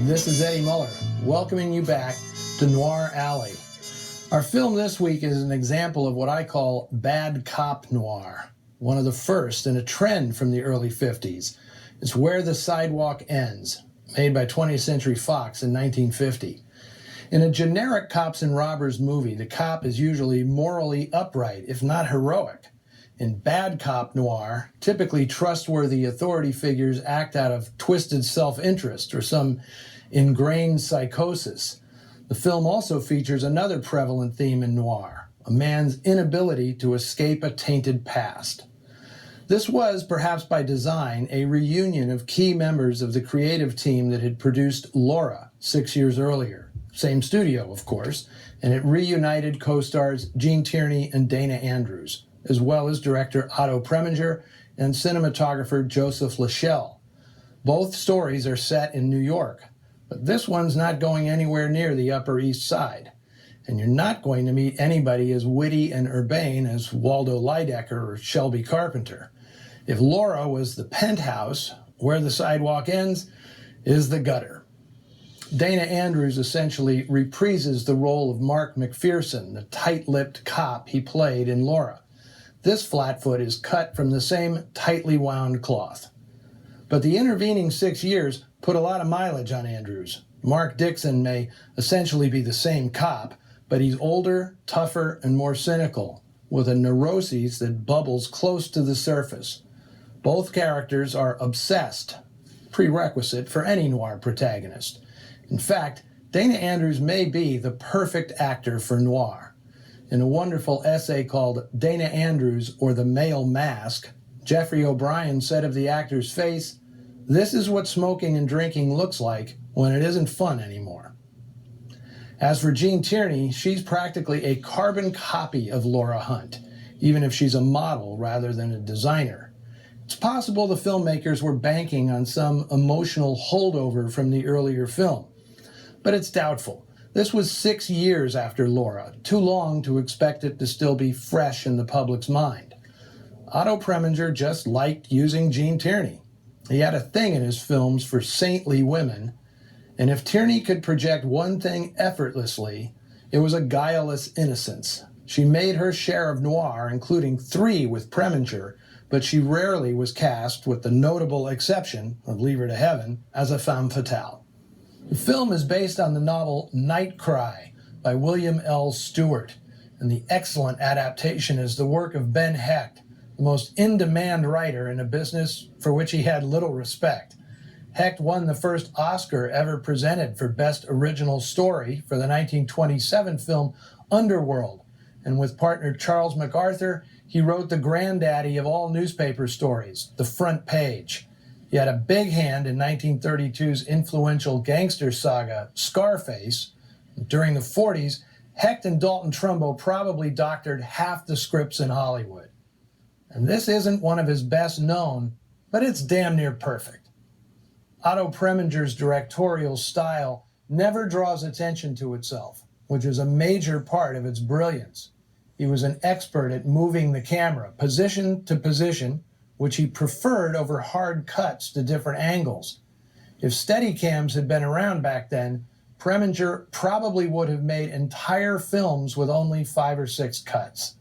This is Eddie Muller, welcoming you back to Noir Alley. Our film this week is an example of what I call bad cop noir, one of the first in a trend from the early 50s. It's Where the Sidewalk Ends, made by 20th Century Fox in 1950. In a generic cops and robbers movie, the cop is usually morally upright, if not heroic. In bad cop noir, typically trustworthy authority figures act out of twisted self-interest or some ingrained psychosis. The film also features another prevalent theme in noir, a man's inability to escape a tainted past. This was, perhaps by design, a reunion of key members of the creative team that had produced Laura 6 years earlier. Same studio, of course, and it reunited co-stars Gene Tierney and Dana Andrews, as well as director Otto Preminger and cinematographer Joseph Lachelle. Both stories are set in New York, but this one's not going anywhere near the Upper East Side. And you're not going to meet anybody as witty and urbane as Waldo Lydecker or Shelby Carpenter. If Laura was the penthouse, Where the Sidewalk Ends is the gutter. Dana Andrews essentially reprises the role of Mark McPherson, the tight-lipped cop he played in Laura. This flatfoot is cut from the same tightly wound cloth. But the intervening 6 years put a lot of mileage on Andrews. Mark Dixon may essentially be the same cop, but he's older, tougher, and more cynical, with a neuroses that bubbles close to the surface. Both characters are obsessed, prerequisite for any noir protagonist. In fact, Dana Andrews may be the perfect actor for noir. In a wonderful essay called Dana Andrews or the Male Mask, Jeffrey O'Brien said of the actor's face, "This is what smoking and drinking looks like when it isn't fun anymore." As for Gene Tierney, she's practically a carbon copy of Laura Hunt, even if she's a model rather than a designer. It's possible the filmmakers were banking on some emotional holdover from the earlier film, but it's doubtful. This was 6 years after Laura, too long to expect it to still be fresh in the public's mind. Otto Preminger just liked using Gene Tierney. He had a thing in his films for saintly women, and if Tierney could project one thing effortlessly, it was a guileless innocence. She made her share of noir, including 3 with Preminger, but she rarely was cast, with the notable exception of Leave Her to Heaven, as a femme fatale. The film is based on the novel Night Cry by William L. Stewart, and the excellent adaptation is the work of Ben Hecht, the most in-demand writer in a business for which he had little respect. Hecht won the first Oscar ever presented for Best Original Story for the 1927 film Underworld, and with partner Charles MacArthur, he wrote the granddaddy of all newspaper stories, The Front Page. He had a big hand in 1932's influential gangster saga, Scarface. During the 40s, Hecht and Dalton Trumbo probably doctored half the scripts in Hollywood. And this isn't one of his best known, but it's damn near perfect. Otto Preminger's directorial style never draws attention to itself, which is a major part of its brilliance. He was an expert at moving the camera, position to position, which he preferred over hard cuts to different angles. If Steadicams had been around back then, Preminger probably would have made entire films with only 5 or 6 cuts.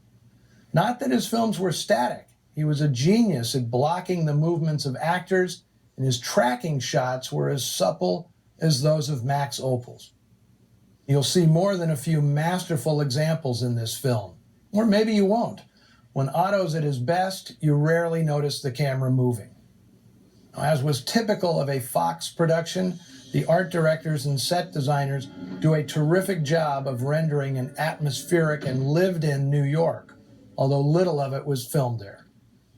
Not that his films were static. He was a genius at blocking the movements of actors, and his tracking shots were as supple as those of Max Opal's. You'll see more than a few masterful examples in this film, or maybe you won't. When Otto's at his best, you rarely notice the camera moving. As was typical of a Fox production, the art directors and set designers do a terrific job of rendering an atmospheric and lived-in New York, although little of it was filmed there.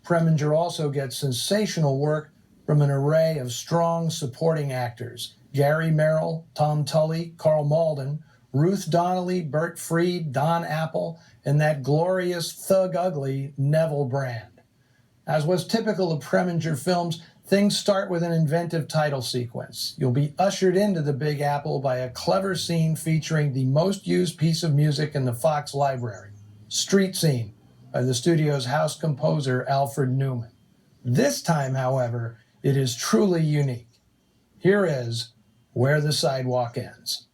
Preminger also gets sensational work from an array of strong supporting actors: Gary Merrill, Tom Tully, Carl Malden, Ruth Donnelly, Bert Freed, Don Apple, and that glorious thug ugly Neville Brand. As was typical of Preminger films, things start with an inventive title sequence. You'll be ushered into the Big Apple by a clever scene featuring the most used piece of music in the Fox library, Street Scene, by the studio's house composer Alfred Newman. This time, however, it is truly unique. Here is Where the Sidewalk Ends.